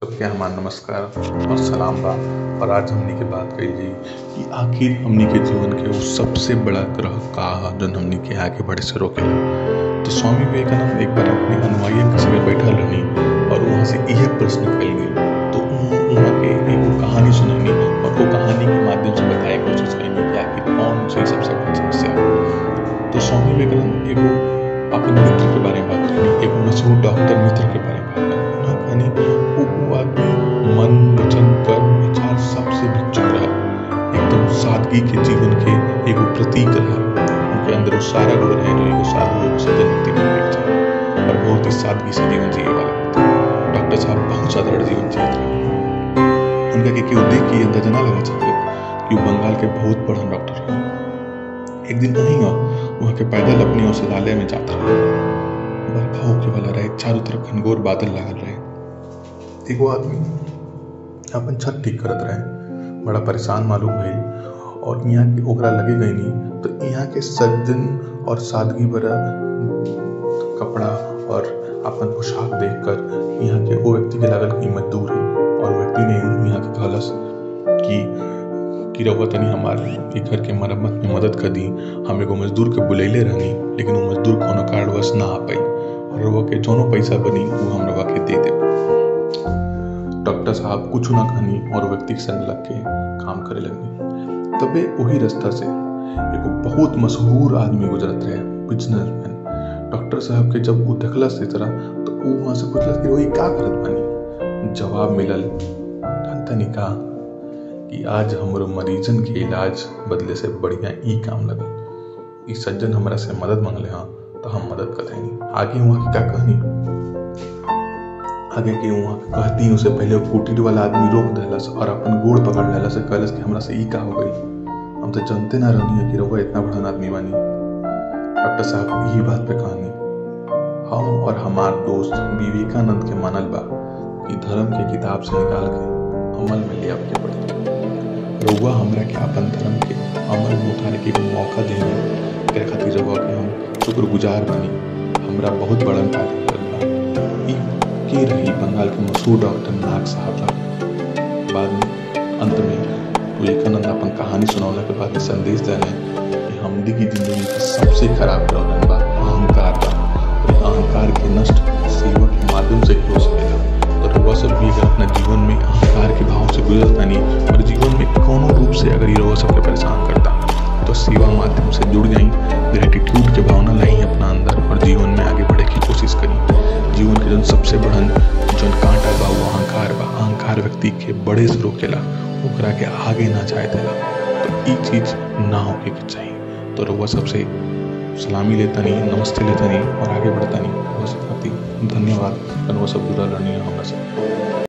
सबके हमार नमस्कार और सलाम बा। और आज हमनी के बात कइल जाई कि आखिर हमनी के जीवन के वो सबसे बड़ा ग्रह का ह जौन हमनी के आगे बढ़े से रोकेला। तो स्वामी विवेकानंद एक बार अपने अनुयायियों के संगे बैठल रहनी और वहाँ से इहे प्रश्न कइल गई। तो वहाँ के एगो कहानी सुनैनी और वो कहानी के माध्यम से बताए के कोशिश कइनी कि आखिर कौन सी सबसे बड़ी समस्या है। तो स्वामी विवेकानंद एगो अपन मित्र के बारे में बात कइनी, एगो मशहूर डॉक्टर मित्र के बारे में बात कइनी। उन्होंने कहनी वो आदमी मन वचन कर्म विचार सबसे भिक्षुक रहा, एकदम सादगी के जीवन के एगो प्रतीक रहा। उनके अंदर वो सारा गुण है जो एगो साधु सज्जन व्यक्ति में मिल जाए और बहुत ही सादगी से जीवन जिए वाला व्यक्ति। डॉक्टर साहब बहुत साधारण जीवन जियत रहे। उनका के केहू देख के अंदाजा ना लगा सकत कि वो बंगाल के बहुत बड़न डॉक्टर रहे। एक दिन वहाँ के पैदल अपनी औषधालय में जाता रहे। बरखा होके वाला रहे, चारों तरफ घनघोर बादल लागल रहे। एगो आदमी अपन छत ठीक करत रहे, बड़ा परेशान मालूम भइल और यहाँ के ओकरा लगे गई नहीं। तो यहाँ के सज्जन और सादगी भरा कपड़ा और अपन पोशाक देखकर यहाँ के वो व्यक्ति के लागल कि मजदूर है। और व्यक्ति ने यहाँ के कहलस कि रउआ तनी हमारे घर के मरम्मत में मदद कर दी। हम एगो मजदूर के बुलैले रहनी, लेकिन वो मजदूर कोनो कारणवश ना आ पाई और रउआ के जौनो पैसा बनी वो हम रउआ के दे देब। डॉक्टर साहब कुछ ना कहनी और व्यक्ति के संग लग के काम करे लगनी। तबे वही रास्ता से एगो बहुत मशहूर आदमी गुजरत रहे, बिजनेसमैन। डॉक्टर साहब के जब वो देखलस इस तरह तो वो वहाँ से पूछलस कि वही का करत बानी। जवाब मिलल तनिका कि आज हमरो मरीजन के इलाज बदले से बढ़िया ई काम लगल। ई सज्जन हमरा से मदद मांगले हाँ तो हम मदद कर देनी। आगे वहाँ की क्या कहनी, आगे के वहाँ कहती उसे पहले कुटीर वाला आदमी रोक देलस और अपन गोड़ पकड़ लेलस, कहलस कि हमरा से ई का हो गई। हम तो जानते ना रहनी है कि रउआ इतना बड़ा आदमी बानी। डॉक्टर साहब यही बात पे कहनी, हम और हमार दोस्त विवेकानंद के मानल बा कि धर्म के किताब से निकाल के अमल में ले आके पड़ी। रउआ हमरा के अपन धर्म के अमल में उतारे के मौका देनी, एकरा खातिर रउआ के हम शुक्रगुजार बानी। हमरा बहुत बड़ा कार्य के रही बंगाल के मशहूर डॉक्टर नाग साहब रहे। बाद में अंत में विवेकानंद अपन कहानी सुनाने के बाद संदेश देने कि हमदी की जिंदगी का सबसे खराब प्रॉब्लम बा अहंकार बा। अहंकार के नष्ट सेवा के माध्यम से हो सकेला। तो रउआ सब भी अगर अपना जीवन में अहंकार के भाव से गुजरता नहीं और जीवन में कोनो रूप से अगर ये रउआ सबके परेशान करता तो सेवा माध्यम से जुड़ जाई, ग्रेटिट्यूड के भावना लाई अपना अंदर और जीवन में आगे बढ़े की कोशिश करी। जीवन के जन सबसे बड़न जन कांटा बा वो अहंकार बा। अहंकार व्यक्ति के बड़े से रोकेला, ओकरा के आगे ना जाए देला। तो ई चीज ना होके के चाहिए। तो रउआ सबसे सलामी लेता नहीं, नमस्ते लेता नहीं और आगे बढ़ता नहीं। धन्यवाद। रउआ सब जुड़ल रहनी हमरा से।